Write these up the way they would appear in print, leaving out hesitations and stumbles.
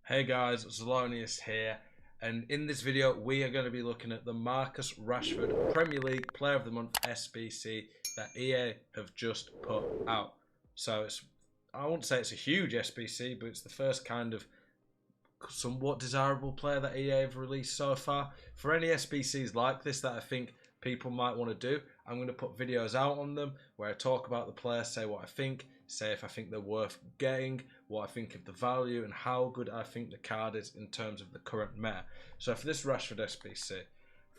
Hey guys, Zelonius here, and in this video we are going to be looking at the Marcus Rashford Premier League Player of the Month SBC that EA have just put out. So I won't say it's a huge SBC, but it's the first kind of somewhat desirable player that EA have released so far. For any SBCs like this that I think people might want to do, I'm going to put videos out on them where I talk about the player, say what I think, say if I think they're worth getting, what I think of the value, and how good I think the card is in terms of the current meta. So for this Rashford SBC,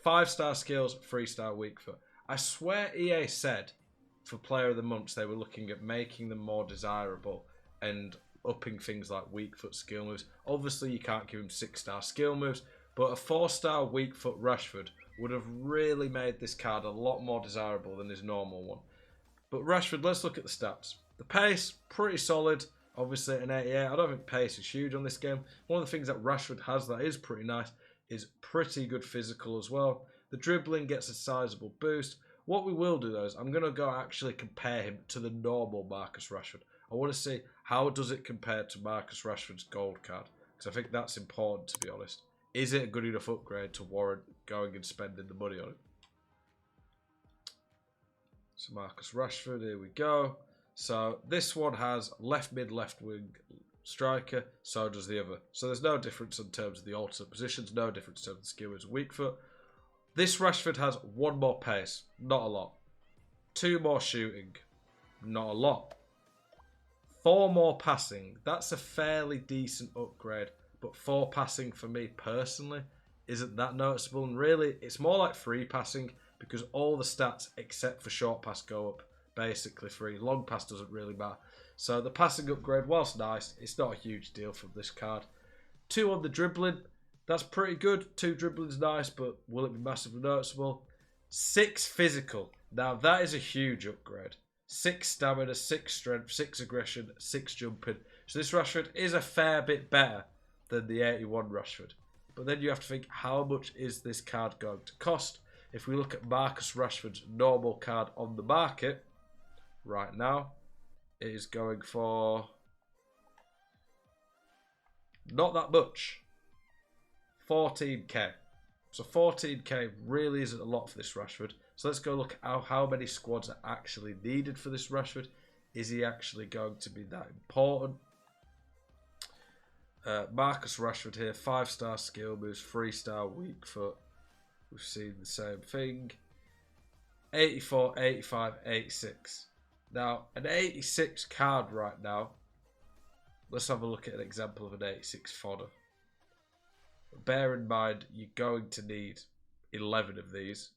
5-star skills, 3-star weak foot. I swear EA said for Player of the Months they were looking at making them more desirable and upping things like weak foot skill moves. Obviously you can't give him 6-star skill moves, but a 4-star weak foot Rashford would have really made this card a lot more desirable than his normal one. But Rashford, let's look at the stats. The pace, pretty solid. Obviously at an 88, I don't think pace is huge on this game. One of the things that Rashford has that is pretty nice is pretty good physical as well. The dribbling gets a sizable boost. What we will do though is I'm going to go actually compare him to the normal Marcus Rashford. I want to see how does it compare to Marcus Rashford's gold card, because I think that's important, to be honest. Is it a good enough upgrade to warrant going and spending the money on it? So Marcus Rashford, here we go. So this one has left mid, left wing striker, so does the other. So there's no difference in terms of the alternate positions, no difference in terms of the skill as weak foot. This Rashford has 1 more pace, not a lot. 2 more shooting, not a lot. 4 more passing, that's a fairly decent upgrade, but 4 passing for me personally isn't that noticeable, and really it's more like 3 passing because all the stats except for short pass go up basically 3. Long pass doesn't really matter. So the passing upgrade, whilst nice, it's not a huge deal from this card. 2 on the dribbling, that's pretty good. 2 dribbling's nice, but will it be massively noticeable? 6 physical, now that is a huge upgrade. 6 stamina, 6 strength, 6 aggression, 6 jumping. So this Rashford is a fair bit better than the 81 Rashford. But then you have to think, how much is this card going to cost? If we look at Marcus Rashford's normal card on the market right now, it is going for not that much. 14k. So 14k really isn't a lot for this Rashford. So let's go look at how many squads are actually needed for this Rashford. Is he actually going to be that important? Marcus Rashford here, 5-star skill moves, 3-star weak foot. We've seen the same thing. 84, 85, 86. Now, an 86 card right now. Let's have a look at an example of an 86 fodder. Bear in mind, you're going to need 11 of these.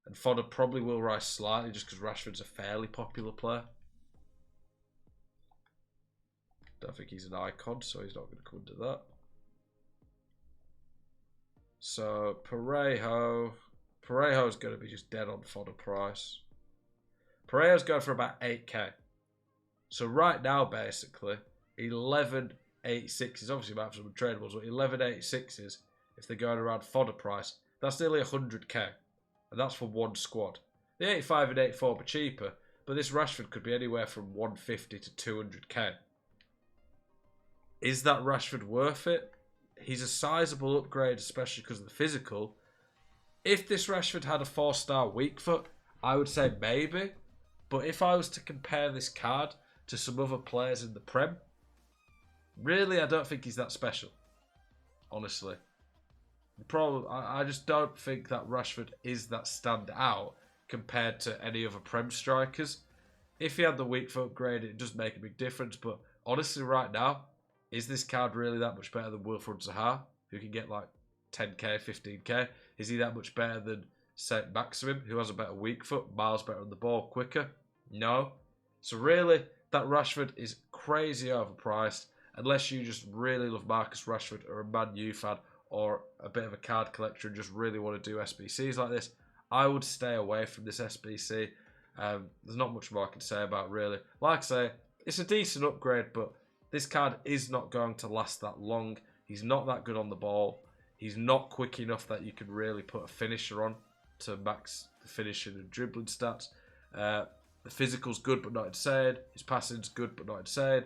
And fodder probably will rise slightly just because Rashford's a fairly popular player. Don't think he's an icon, so he's not going to come into that. So Parejo's going to be just dead on fodder price. Parejo's going for about 8k. So right now, basically, 11 86s, obviously might have some tradables, but 11 86s, if they're going around fodder price, that's nearly 100k. And that's for 1 squad. The 85 and 84 are cheaper, but this Rashford could be anywhere from 150 to 200k. Is that Rashford worth it? He's a sizable upgrade, especially because of the physical. If this Rashford had a 4-star weak foot, I would say maybe. But if I was to compare this card to some other players in the Prem, really, I don't think he's that special. Honestly. I just don't think that Rashford is that stand out compared to any other Prem strikers. If he had the weak foot upgrade, it does make a big difference. But honestly, right now, is this card really that much better than Wilfried Zaha, who can get like 10k, 15k? Is he that much better than Saint Maximin, who has a better weak foot, miles better on the ball, quicker? No. So really, that Rashford is crazy overpriced. Unless you just really love Marcus Rashford or a Man U fan or a bit of a card collector and just really want to do SBCs like this, I would stay away from this SBC. There's not much more I can say about it, really. Like I say, it's a decent upgrade, but this card is not going to last that long. He's not that good on the ball. He's not quick enough that you can really put a finisher on to max the finishing and dribbling stats. The physical's good but not insane. His passing's good but not insane.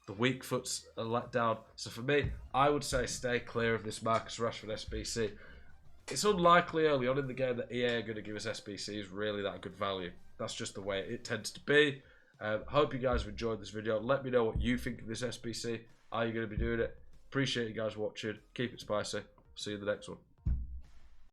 The weak foot's a letdown. So for me, I would say stay clear of this Marcus Rashford SBC. It's unlikely early on in the game that EA are going to give us SBCs really that good value. That's just the way it tends to be. Hope you guys have enjoyed this video. Let me know what you think of this SBC. Are you going to be doing it? Appreciate you guys watching. Keep it spicy. See you in the next one.